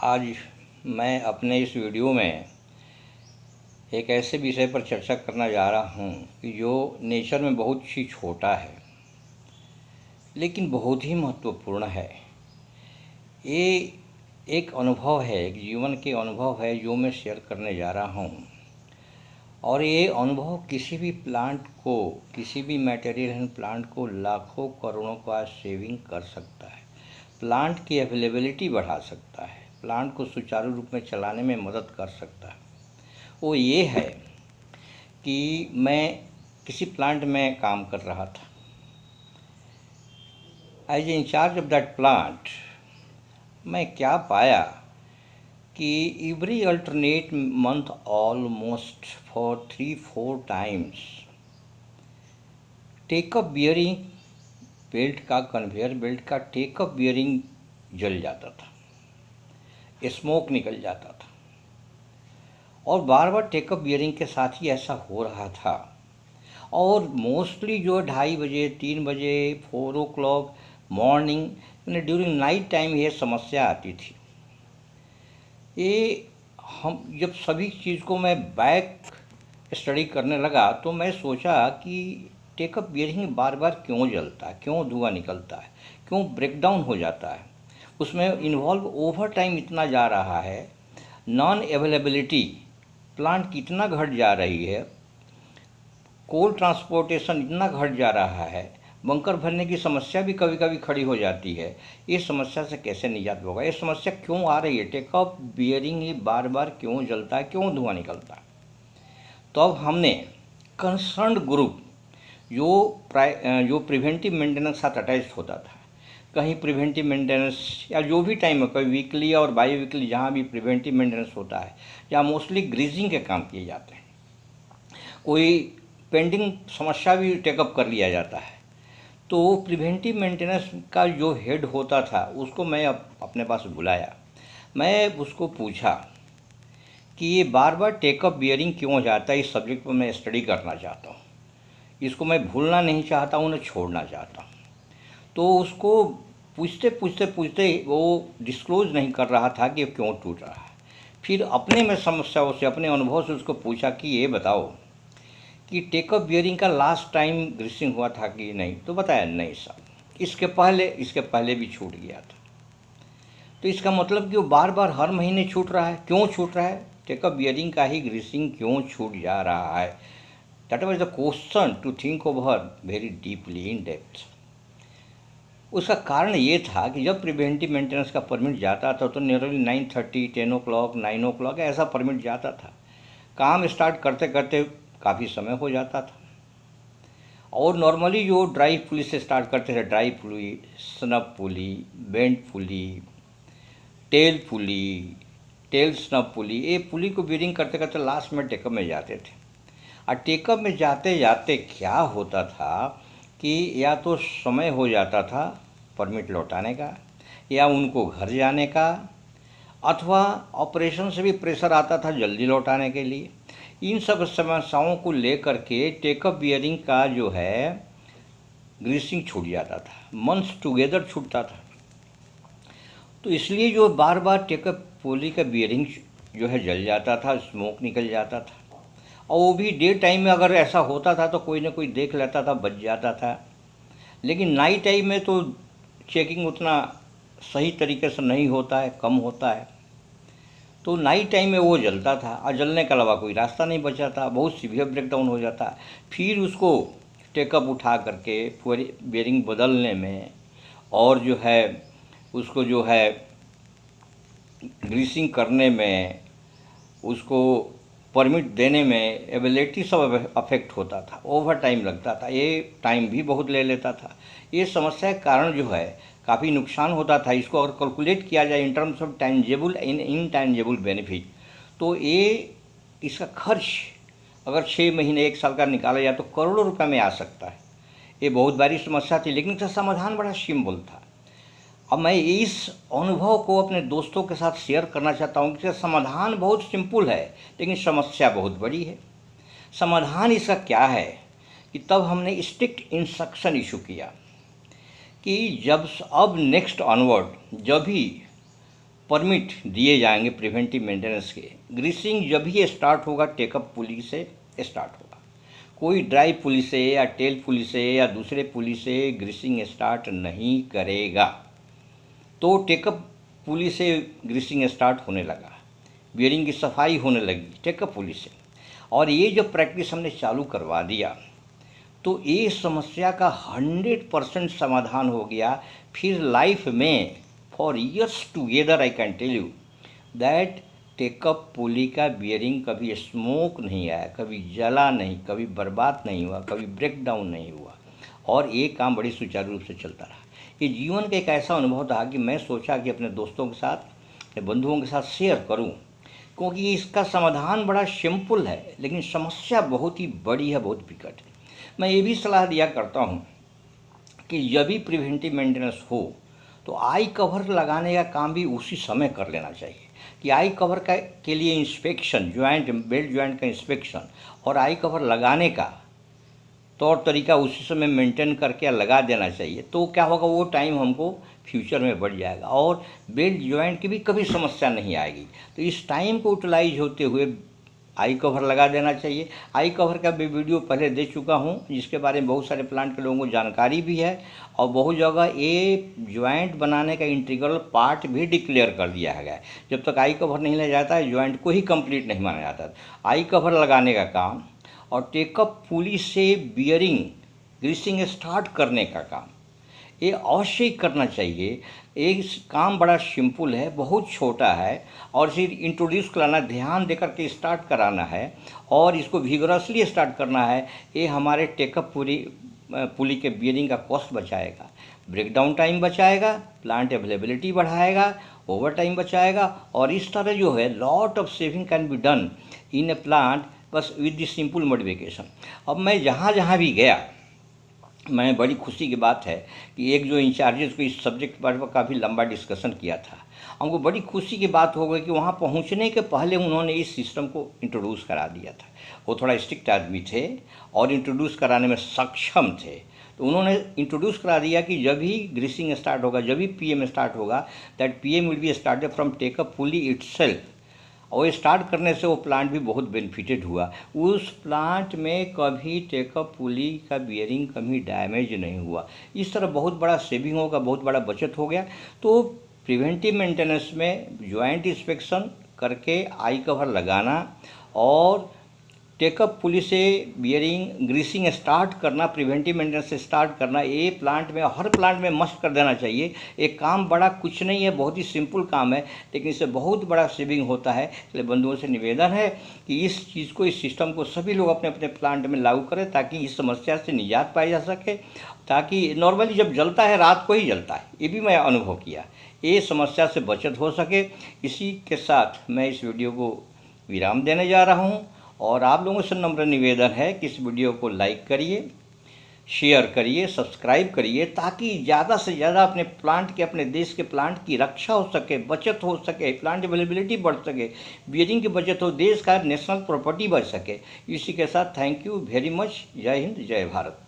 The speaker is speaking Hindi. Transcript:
आज मैं अपने इस वीडियो में एक ऐसे विषय पर चर्चा करना जा रहा हूँ कि जो नेचर में बहुत ही छोटा है लेकिन बहुत ही महत्वपूर्ण है। ये एक अनुभव है, एक जीवन के अनुभव है जो मैं शेयर करने जा रहा हूँ। और ये अनुभव किसी भी प्लांट को, किसी भी मटेरियल एंड प्लांट को लाखों करोड़ों का सेविंग कर सकता है, प्लांट की अवेलेबिलिटी बढ़ा सकता है, प्लांट को सुचारू रूप में चलाने में मदद कर सकता है। वो ये है कि मैं किसी प्लांट में काम कर रहा था। As a incharge of that plant मैं क्या पाया कि every alternate month almost for 3-4 times takeup bearing belt का, कन्वेयर बेल्ट का टेकअप बियरिंग जल जाता था, स्मोक निकल जाता था। और बार बार टेकअप बियरिंग के साथ ही ऐसा हो रहा था। और मोस्टली जो 2:30 बजे, 3 बजे, 4 o'clock morning, during night time ये समस्या आती थी। ये हम जब सभी चीज़ को मैं बैक स्टडी करने लगा तो मैं सोचा कि टेकअप बियरिंग बार बार क्यों जलता है, क्यों धुआं निकलता है, क्यों ब्रेकडाउन हो जाता है, उसमें इन्वॉल्व ओवर टाइम इतना जा रहा है, नॉन अवेलेबिलिटी प्लांट की इतना घट जा रही है, कोल्ड ट्रांसपोर्टेशन इतना घट जा रहा है, बंकर भरने की समस्या भी कभी कभी खड़ी हो जाती है। ये समस्या से कैसे निजात होगा, ये समस्या क्यों आ रही है, टेकअप बियरिंग ही बार बार क्यों जलता है, क्यों धुआं निकलता है। तो अब हमने कंसर्न्ड ग्रुप जो प्रिवेंटिव मेंटेनेंस साथ अटैच होता था, कहीं प्रिवेंटिव मेंटेनेंस या जो भी टाइम है, कोई वीकली और बाई वीकली जहाँ भी प्रिवेंटिव मेंटेनेंस होता है, जहाँ मोस्टली ग्रीजिंग के काम किए जाते हैं, कोई पेंडिंग समस्या भी टेकअप कर लिया जाता है। तो प्रिवेंटिव मेंटेनेंस का जो हेड होता था उसको मैं अपने पास बुलाया। मैं उसको पूछा कि ये बार बार टेकअप बियरिंग क्यों हो जाता है, इस सब्जेक्ट पर मैं स्टडी करना चाहता हूँ, इसको मैं भूलना नहीं चाहता हूँ, उन्हें छोड़ना चाहता हूँ। तो उसको पूछते वो डिस्क्लोज नहीं कर रहा था कि क्यों टूट रहा है। फिर अपने में समस्याओं से, अपने अनुभव से उसको पूछा कि ये बताओ कि टेकअप बियरिंग का लास्ट टाइम ग्रीसिंग हुआ था कि नहीं। तो बताया नहीं साहब, इसके पहले भी छूट गया था। तो इसका मतलब कि वो बार बार हर महीने छूट रहा है। क्यों छूट रहा है, टेकअप बियरिंग का ही ग्रीसिंग क्यों छूट जा रहा है। That was the question to think over very deeply in depth. उसका कारण ये था कि जब प्रिवेंटिव मेंटेनेंस का परमिट जाता था तो नियरली 9:30, 10 o'clock, 9 o'clock ऐसा परमिट जाता था। काम स्टार्ट करते करते काफ़ी समय हो जाता था। और नॉर्मली जो ड्राई पुली से स्टार्ट करते थे, ड्राई पुली, स्नब पुली, बेंड पुली, टेल स्नब पुली, ये पुली को बियरिंग करते करते लास्ट में टेकअप में जाते थे। और टेकअप में जाते जाते क्या होता था कि या तो समय हो जाता था परमिट लौटाने का, या उनको घर जाने का, अथवा ऑपरेशन से भी प्रेशर आता था जल्दी लौटाने के लिए। इन सब समस्याओं को लेकर के टेकअप बियरिंग का जो है ग्रीसिंग छूट जाता था, मंथ्स टुगेदर छूटता था। तो इसलिए जो बार बार टेकअप पुली का बियरिंग जो है जल जाता था, स्मोक निकल जाता था। और वो भी डे टाइम में अगर ऐसा होता था तो कोई ना कोई देख लेता था, बच जाता था। लेकिन नाइट टाइम में तो चेकिंग उतना सही तरीके से नहीं होता है, कम होता है। तो नाइट टाइम में वो जलता था और जलने के अलावा कोई रास्ता नहीं बचा था, बहुत सीवियर ब्रेकडाउन हो जाता। फिर उसको टेकअप उठा करके पूरी बेरिंग बदलने में और जो है उसको जो है ग्रीसिंग करने में, उसको परमिट देने में एबिलिटी सब अफेक्ट होता था, ओवर टाइम लगता था, ये टाइम भी बहुत ले लेता था। ये समस्या के कारण जो है काफ़ी नुकसान होता था। इसको अगर कैलकुलेट किया जाए in terms of tangible in intangible benefit, तो ये इसका खर्च अगर 6 महीने 1 साल का निकाला जाए तो करोड़ों रुपये में आ सकता है। ये बहुत बड़ी समस्या थी, लेकिन इसका समाधान बड़ा सिंपल था। अब मैं इस अनुभव को अपने दोस्तों के साथ शेयर करना चाहता हूँ कि समाधान बहुत सिंपल है लेकिन समस्या बहुत बड़ी है। समाधान इसका क्या है कि तब हमने स्ट्रिक्ट इंस्ट्रक्शन इशू किया कि जब अब नेक्स्ट ऑनवर्ड जब भी परमिट दिए जाएंगे प्रिवेंटिव मेंटेनेंस के। ग्रीसिंग जब भी स्टार्ट होगा टेकअप पुली से स्टार्ट होगा। कोई ड्राइव पुली से या टेल पुली से या दूसरे पुली से ग्रीसिंग स्टार्ट नहीं करेगा। तो टेकअप पुली से ग्रीसिंग स्टार्ट होने लगा, बियरिंग की सफाई होने लगी टेकअप पुली से, और ये जब प्रैक्टिस हमने चालू करवा दिया तो ये समस्या का 100% समाधान हो गया। फिर लाइफ में for years together I can tell you that take up pulley का बियरिंग कभी स्मोक नहीं आया, कभी जला नहीं, कभी बर्बाद नहीं हुआ, कभी ब्रेक डाउन नहीं हुआ, और ये काम बड़ी सुचारू रूप से चलता रहा। ये जीवन का एक ऐसा अनुभव था कि मैं सोचा कि अपने दोस्तों के साथ, अपने बंधुओं के साथ शेयर करूं, क्योंकि इसका समाधान बड़ा सिंपल है लेकिन समस्या बहुत ही बड़ी है, बहुत विकट है। मैं ये भी सलाह दिया करता हूँ कि जब भी प्रिवेंटिव मेंटेनेंस हो तो आई कवर लगाने का काम भी उसी समय कर लेना चाहिए। कि आई कवर का के लिए इंस्पेक्शन, जॉइंट बेल्ट जॉइंट का इंस्पेक्शन और आई कवर लगाने का तौर तरीका उसी समय मेंटेन करके लगा देना चाहिए। तो क्या होगा, वो टाइम हमको फ्यूचर में बढ़ जाएगा और बेल्ट जॉइंट की भी कभी समस्या नहीं आएगी। तो इस टाइम को यूटिलाइज होते हुए आई कवर लगा देना चाहिए। आई कवर का भी वीडियो पहले दे चुका हूँ, जिसके बारे में बहुत सारे प्लांट के लोगों को जानकारी भी है, और बहुत जगह ये जॉइंट बनाने का इंटीग्रल पार्ट भी डिक्लेयर कर दिया गया है। जब तक आई कवर नहीं लग जाता है जॉइंट को ही कंप्लीट नहीं माना जाता। आई कवर लगाने का काम और टेकअप पुली से बियरिंग ग्रीसिंग स्टार्ट करने का काम ये अवश्य करना चाहिए। एक काम बड़ा सिंपल है, बहुत छोटा है, और इसे इंट्रोड्यूस कराना, ध्यान देकर के स्टार्ट कराना है और इसको विगरसली स्टार्ट करना है। ये हमारे टेकअप पुली के बियरिंग का कॉस्ट बचाएगा, ब्रेकडाउन टाइम बचाएगा, प्लांट अवेलेबिलिटी बढ़ाएगा, ओवर टाइम बचाएगा, और इस तरह जो है lot of saving can be done in A plant बस विद दिस सिंपल मॉडिफिकेशन। अब मैं जहाँ जहाँ भी गया, मैं बड़ी खुशी की बात है कि एक जो इंचार्जेस को इस सब्जेक्ट पर काफ़ी लंबा डिस्कशन किया था, हमको बड़ी खुशी की बात हो गई कि वहाँ पहुँचने के पहले उन्होंने इस सिस्टम को इंट्रोड्यूस करा दिया था। वो थोड़ा स्ट्रिक्ट आदमी थे और इंट्रोड्यूस कराने में सक्षम थे, तो उन्होंने इंट्रोड्यूस करा दिया कि जब भी ग्रीसिंग स्टार्ट होगा, जब भी पीएम स्टार्ट होगा, that PM will be started from take up pulley itself. और स्टार्ट करने से वो प्लांट भी बहुत बेनिफिटेड हुआ। उस प्लांट में कभी टेकअप पुली का बियरिंग कभी डैमेज नहीं हुआ। इस तरह बहुत बड़ा सेविंग होगा, बहुत बड़ा बचत हो गया। तो प्रिवेंटिव मेंटेनेंस में जॉइंट इंस्पेक्शन करके आई कवर लगाना और टेकअप पुली से बियरिंग ग्रीसिंग स्टार्ट करना, प्रिवेंटिव मेंटेनेंस से स्टार्ट करना, ये प्लांट में, हर प्लांट में मस्ट कर देना चाहिए। एक काम बड़ा कुछ नहीं है, बहुत ही सिंपल काम है, लेकिन इससे बहुत बड़ा सेविंग होता है। इसलिए बंधुओं से निवेदन है कि इस चीज़ को, इस सिस्टम को सभी लोग अपने अपने प्लांट में लागू करें ताकि इस समस्या से निजात पाई जा सके। ताकि नॉर्मली जब जलता है रात को ही जलता है, ये भी मैं अनुभव किया, ये समस्या से बचत हो सके। इसी के साथ मैं इस वीडियो को विराम देने जा रहा हूँ और आप लोगों से नम्र निवेदन है कि इस वीडियो को लाइक करिए, शेयर करिए, सब्सक्राइब करिए, ताकि ज़्यादा से ज़्यादा अपने प्लांट के, अपने देश के प्लांट की रक्षा हो सके, बचत हो सके, प्लांट अवेलेबिलिटी बढ़ सके, बियरिंग की बचत हो, देश का नेशनल प्रॉपर्टी बढ़ सके। इसी के साथ थैंक यू वेरी मच। जय हिंद, जय भारत।